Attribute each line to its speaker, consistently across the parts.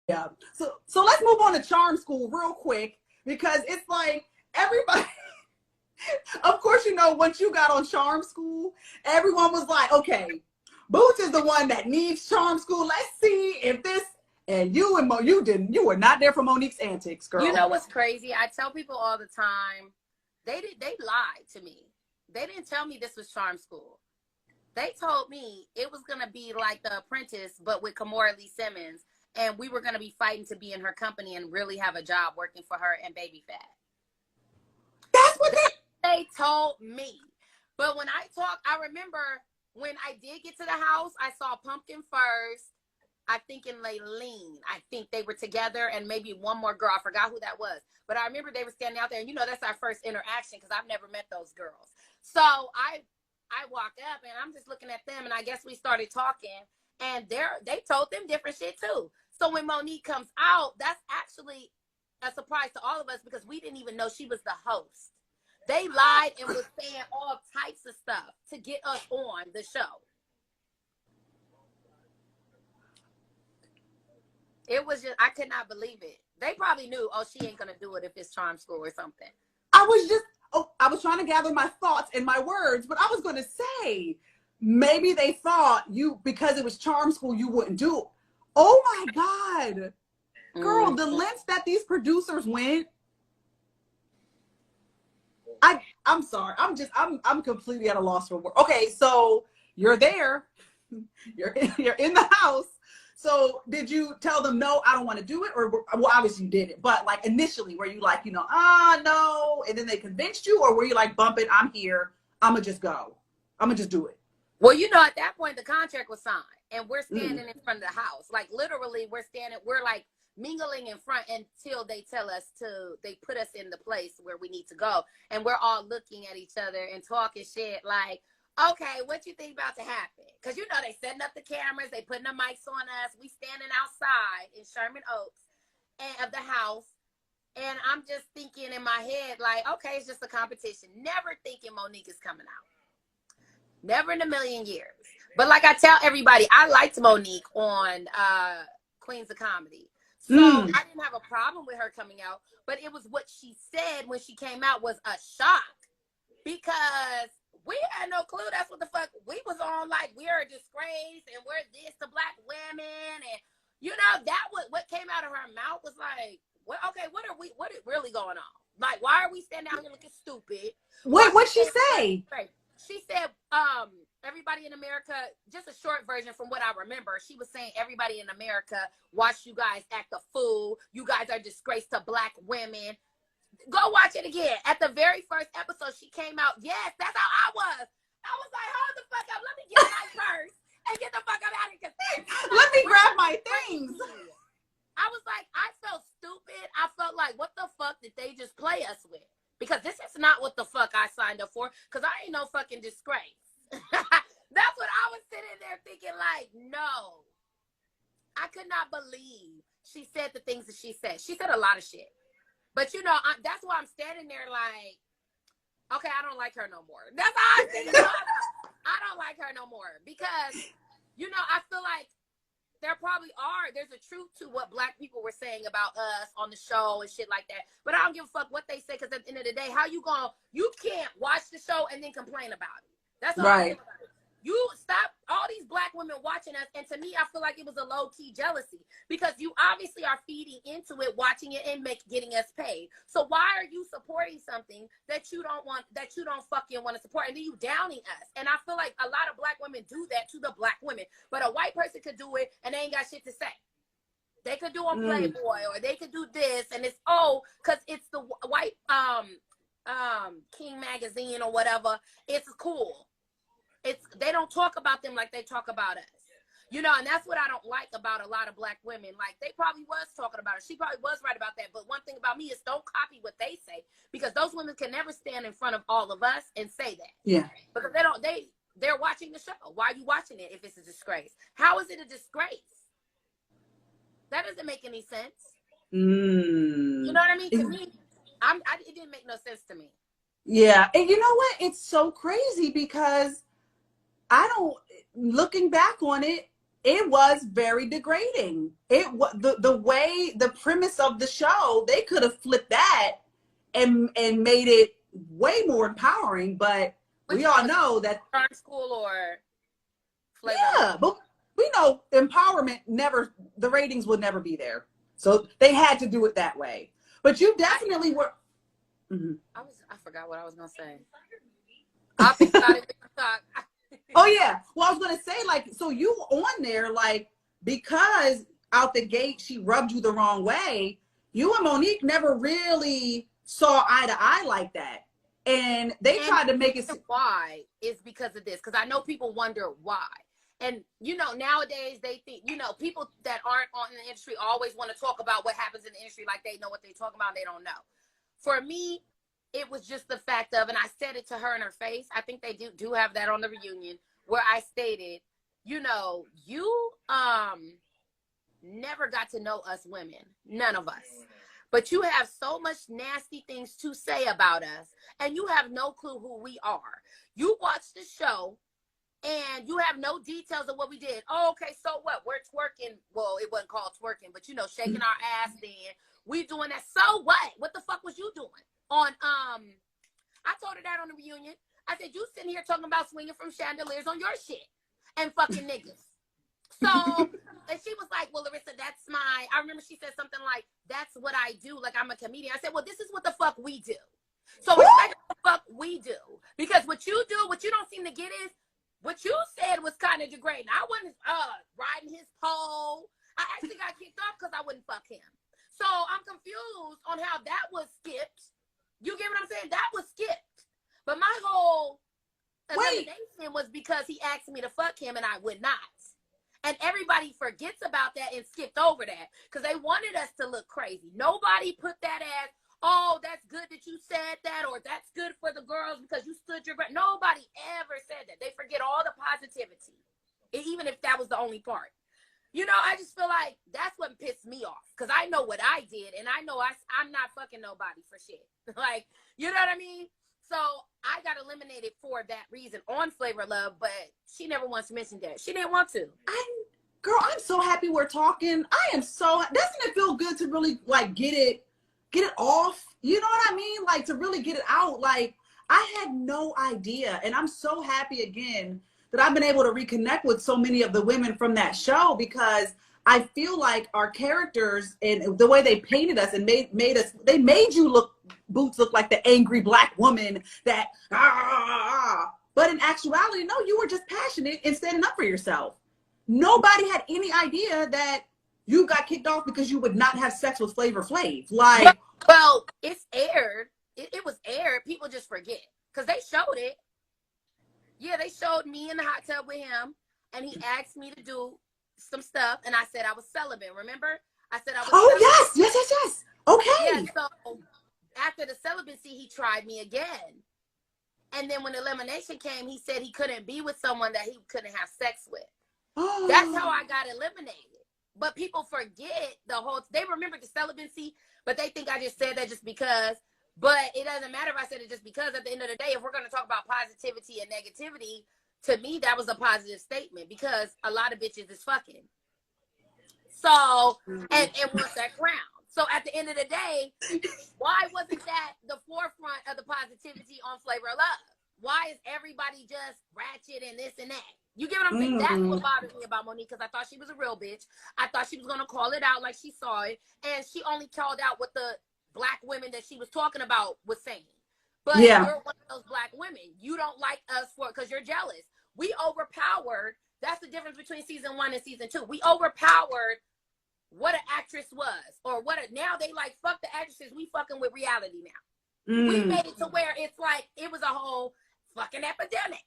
Speaker 1: Yeah. So let's move on to charm school real quick, because it's like everybody, of course, once you got on charm school, everyone was like, okay, Bootz is the one that needs charm school. Let's see if this, and you and you were not there for Monique's antics, girl.
Speaker 2: You know what's crazy? I tell people all the time, they lied to me. They didn't tell me this was charm school. They told me it was going to be like The Apprentice, but with Kimora Lee Simmons. And we were going to be fighting to be in her company and really have a job working for her and Baby Fat.
Speaker 1: That's what
Speaker 2: they told me. But when I remember when I did get to the house, I saw Pumpkin first. I think in Laylene. I think they were together, and maybe one more girl. I forgot who that was. But I remember they were standing out there, and that's our first interaction because I've never met those girls. So I walked up, and I'm just looking at them, and I guess we started talking, and they told them different shit too. So when Monique comes out, that's actually a surprise to all of us because we didn't even know she was the host. They lied and was saying all types of stuff to get us on the show. It was just, I could not believe it. They probably knew, she ain't going to do it if it's charm school or something.
Speaker 1: I was trying to gather my thoughts and my words, but I was going to say, maybe they thought because it was charm school, you wouldn't do it. Oh my God. Girl, the lengths that these producers went. I'm sorry. I'm completely at a loss for words. Okay, so you're there. You're in the house. So did you tell them, no, I don't want to do it? Or, well, obviously you didn't. But like initially, were you like, no. And then they convinced you? Or were you like, bump it, I'm here. I'm going to just go. I'm going to just do it.
Speaker 2: Well, at that point, the contract was signed. And we're standing in front of the house. Like literally, we're like mingling in front until they tell us they put us in the place where we need to go. And we're all looking at each other and talking shit like, okay, what you think about to happen? Because, they setting up the cameras, they putting the mics on us. We standing outside in Sherman Oaks of the house. And I'm just thinking in my head, like, okay, it's just a competition. Never thinking Monique is coming out. Never in a million years. But like I tell everybody, I liked Monique on Queens of Comedy. So I didn't have a problem with her coming out. But it was what she said when she came out was a shock. Because we had no clue that's what the fuck we was on. Like, we're a disgrace and we're this to black women. And, that was what came out of her mouth was like, what is really going on? Like, why are we standing out here looking stupid?
Speaker 1: What'd she say?
Speaker 2: She said, everybody in America, just a short version from what I remember, she was saying everybody in America watch you guys act a fool. You guys are disgrace to black women. Go watch it again. At the very first episode, she came out. Yes, that's how I was. I was like, hold the fuck up. Let me get my purse and get the fuck up out of here.
Speaker 1: Let me grab my things.
Speaker 2: I was like, I felt stupid. I felt like, what the fuck did they just play us with? Because this is not what the fuck I signed up for. Because I ain't no fucking disgrace. That's what I was sitting there thinking, like, no. I could not believe she said the things that she said. She said a lot of shit. But, that's why I'm standing there like, okay, I don't like her no more. That's how I'm thinking. I don't like her no more. Because, I feel like there's a truth to what black people were saying about us on the show and shit like that. But I don't give a fuck what they say, because at the end of the day, you can't watch the show and then complain about it. That's all right. You stop all these black women watching us, and to me, I feel like it was a low-key jealousy, because you obviously are feeding into it, watching it, and getting us paid. So why are you supporting something that you don't fucking want to support, and then you downing us? And I feel like a lot of black women do that to the black women, but a white person could do it, and they ain't got shit to say. They could do on Playboy, or they could do this, and it's because it's the white King magazine or whatever. It's cool. They don't talk about them like they talk about us. And that's what I don't like about a lot of black women. Like, they probably was talking about her. She probably was right about that. But one thing about me is don't copy what they say, because those women can never stand in front of all of us and say that.
Speaker 1: Yeah.
Speaker 2: Because they're watching the show. Why are you watching it if it's a disgrace? How is it a disgrace? That doesn't make any sense. You know what I mean? To me, it didn't make no sense to me.
Speaker 1: Yeah. And you know what? It's so crazy because looking back on it, it was very degrading. It was the way, the premise of the show, they could have flipped that and made it way more empowering, but we all know that
Speaker 2: School or Flavor.
Speaker 1: Yeah, but we know empowerment never, the ratings would never be there. So they had to do it that way. But you definitely were.
Speaker 2: I forgot what I was gonna say. I'll think about it.
Speaker 1: Oh yeah. Well, I was gonna say, like, so you on there, like, because out the gate she rubbed you the wrong way. You and Monique never really saw eye to eye like that, and they tried to make it.
Speaker 2: Why is because of this? Because I know people wonder why. And, you know, nowadays they think, you know, people that aren't on the industry always want to talk about what happens in the industry like they know what they're talking about and they don't know. For me, it was just the fact of, and I said it to her in her face, I think they do have that on the reunion, where I stated, you know, you never got to know us women, none of us. But you have so much nasty things to say about us, and you have no clue who we are. You watch the show, and you have no details of what we did. Oh, okay, so what? We're twerking. Well, it wasn't called twerking, but, you know, shaking our ass then. We doing that. So what? What the fuck was you doing? I told her that on the reunion. I said, you sitting here talking about swinging from chandeliers on your shit and fucking niggas. So, and she was like, well, Larissa, I remember she said something like, that's what I do. Like, I'm a comedian. I said, well, this is what the fuck we do. So it's like what the fuck we do. Because what you do, what you don't seem to get is, what you said was kind of degrading. I wasn't riding his pole. I actually got kicked off because I wouldn't fuck him. So I'm confused on how that was skipped. You get what I'm saying? That was skipped. But my whole elimination was because he asked me to fuck him and I would not. And everybody forgets about that and skipped over that because they wanted us to look crazy. Nobody put that as, oh, that's good that you said that, or that's good for the girls because you stood your ground. Nobody ever said that. They forget all the positivity, even if that was the only part. You know, I just feel like that's what pissed me off because I know what I did, and I know I'm not fucking nobody for shit. Like, you know what I mean? So I got eliminated for that reason on Flavor of Love, but she never once mentioned that. She didn't want to.
Speaker 1: Girl, I'm so happy we're talking. Doesn't it feel good to really, like, get it off? You know what I mean? Like, to really get it out. Like, I had no idea. And I'm so happy again that I've been able to reconnect with so many of the women from that show because I feel like our characters and the way they painted us and made you Bootz look like the angry Black woman that, but in actuality, no, you were just passionate and standing up for yourself. Nobody had any idea that you got kicked off because you would not have sex with Flavor Flav. Like,
Speaker 2: well, it's aired. It was aired. People just forget because they showed it. Yeah, they showed me in the hot tub with him, and he asked me to do some stuff, and I said I was celibate. Remember? I said I was.
Speaker 1: Oh, celibate. Yes. Okay.
Speaker 2: Yeah. So after the celibacy, he tried me again, and then when elimination came, he said he couldn't be with someone that he couldn't have sex with. Oh. That's how I got eliminated. But people forget they remember the celibacy, but they think I just said that just because. But it doesn't matter if I said it just because. At the end of the day, if we're going to talk about positivity and negativity, to me, that was a positive statement because a lot of bitches is fucking. So, and wants that crown. So at the end of the day, why wasn't that the forefront of the positivity on Flavor of Love? Why is everybody just ratchet and this and that? You get what I'm saying? That's what bothered me about Monique because I thought she was a real bitch. I thought she was going to call it out like she saw it. And she only called out what the Black women that she was talking about was saying. But you're one of those Black women. You don't like us because you're jealous. We overpowered. That's the difference between season 1 and season 2. We overpowered what an actress was. Or now they like, fuck the actresses. We fucking with reality now. We made it to where it's like, it was a whole fucking epidemic.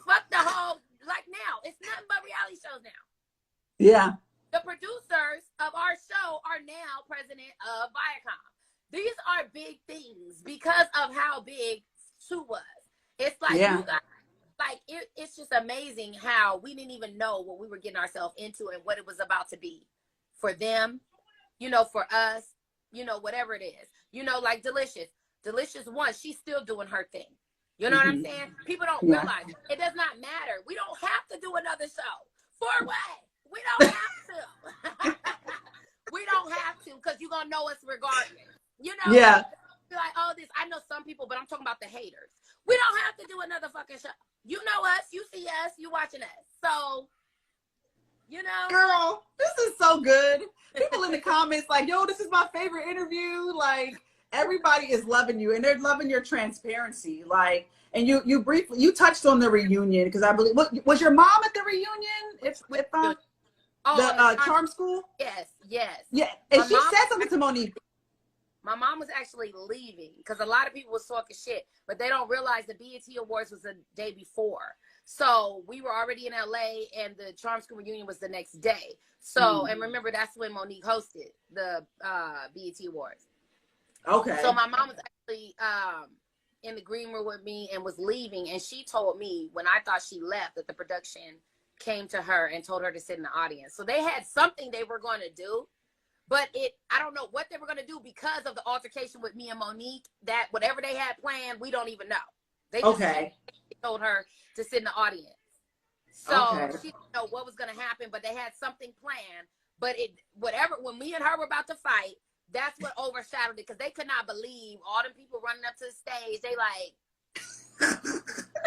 Speaker 2: fuck the whole, like now, it's nothing but reality shows now.
Speaker 1: Yeah.
Speaker 2: The producers of our show are now president of Viacom. These are big things because of how big Sue was. It's like you got, like it's just amazing how we didn't even know what we were getting ourselves into and what it was about to be for them, you know, for us, you know, whatever it is, you know, like Delicious 1, she's still doing her thing. You know what I'm saying? People don't realize it does not matter. We don't have to do another show. For what? We don't have to. We don't have to, because you're going to know us regardless. You know?
Speaker 1: Yeah.
Speaker 2: Be like, oh, this, I know some people, but I'm talking about the haters. We don't have to do another fucking show. You know us, you see us, you watching us. So, you know.
Speaker 1: Girl, this is so good. People in the comments like, yo, this is my favorite interview. Like, everybody is loving you, and they're loving your transparency. Like, and you briefly touched on the reunion, because I believe, was your mom at the reunion? With the charm school?
Speaker 2: Yes, yes.
Speaker 1: Yeah, and she said something to Monique.
Speaker 2: My mom was actually leaving, because a lot of people was talking shit, but they don't realize the BET Awards was the day before. So we were already in LA, and the Charm School reunion was the next day. So, and remember, that's when Monique hosted the BET Awards.
Speaker 1: Okay.
Speaker 2: So my mom was actually in the green room with me and was leaving, and she told me when I thought she left that the production came to her and told her to sit in the audience. So they had something they were going to do, but I don't know what they were going to do because of the altercation with me and Monique. That whatever they had planned, we don't even know. They just told her to sit in the audience. So she didn't know what was going to happen, but they had something planned. But when me and her were about to fight, that's what overshadowed it, because they could not believe all the people running up to the stage.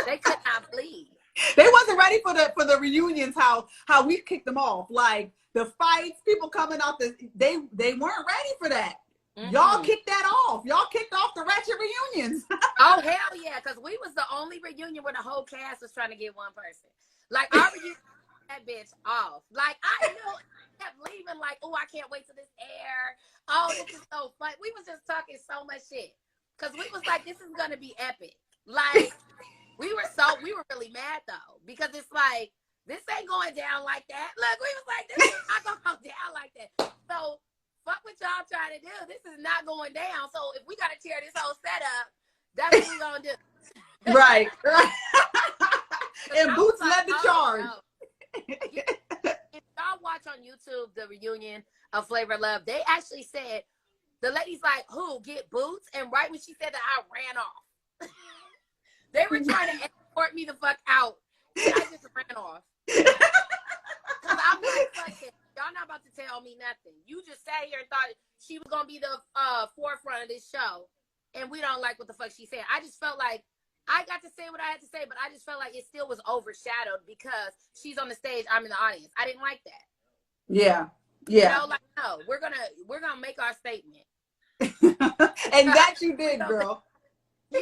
Speaker 2: They could not believe.
Speaker 1: They wasn't ready for the reunions. How we kicked them off, like the fights, people coming off they weren't ready for that. Y'all kicked that off. Y'all kicked off the ratchet reunions.
Speaker 2: Oh hell yeah, because we was the only reunion where the whole cast was trying to get one person. Like our reunion, that bitch off. Like I knew. Kept leaving like, oh, I can't wait till this air. Oh, this is so fun. We was just talking so much shit, because we was like, this is gonna be epic. Like we were really mad though, because it's like, this ain't going down like that. Look, we was like, this is not gonna go down like that. So fuck what y'all trying to do. This is not going down. So if we gotta tear this whole setup, that's what we gonna do.
Speaker 1: Right. And Bootz led the charge.
Speaker 2: No. If y'all watch on YouTube the reunion of Flavor of Love, they actually said, the lady's like, who, get Bootz? And right when she said that, I ran off. They were trying to escort me the fuck out, and I just ran off. Because I'm like, fuck it. Y'all not about to tell me nothing. You just sat here and thought she was going to be the forefront of this show, and we don't like what the fuck she said. I just felt like I got to say what I had to say, but I just felt like it still was overshadowed because she's on the stage, I'm in the audience. I didn't like that.
Speaker 1: Yeah. Yeah.
Speaker 2: You know, like, no, we're gonna make our statement.
Speaker 1: And that you did, girl.
Speaker 2: Yeah.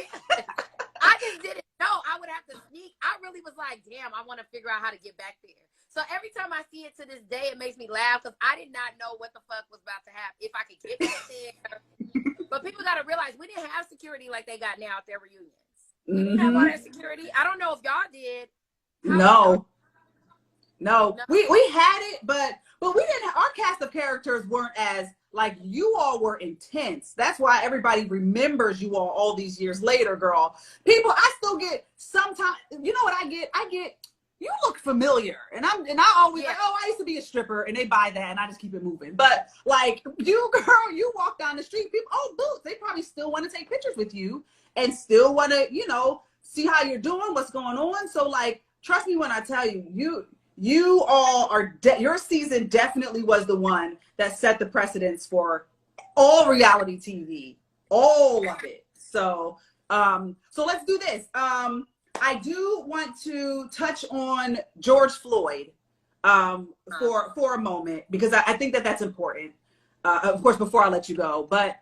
Speaker 2: I just didn't know I would have to sneak. I really was like, damn, I want to figure out how to get back there. So every time I see it to this day, it makes me laugh, because I did not know what the fuck was about to happen, if I could get back there. But people got to realize we didn't have security like they got now at their reunions. We didn't have all that security. I don't know if y'all did.
Speaker 1: No. We had it, but we didn't. Our cast of characters weren't as, like, you all were intense. That's why everybody remembers you all these years later, girl. People, I still get sometimes. You know what I get? You look familiar, and I always like, oh, I used to be a stripper, and they buy that, and I just keep it moving. But like you, girl, you walk down the street, people, oh, Bootz, they probably still want to take pictures with you, and still want to, see how you're doing, what's going on. So like, trust me when I tell you, you all are, your season definitely was the one that set the precedence for all reality TV, all of it. So, so let's do this. I do want to touch on George Floyd for a moment, because I think that's important. Of course, before I let you go, but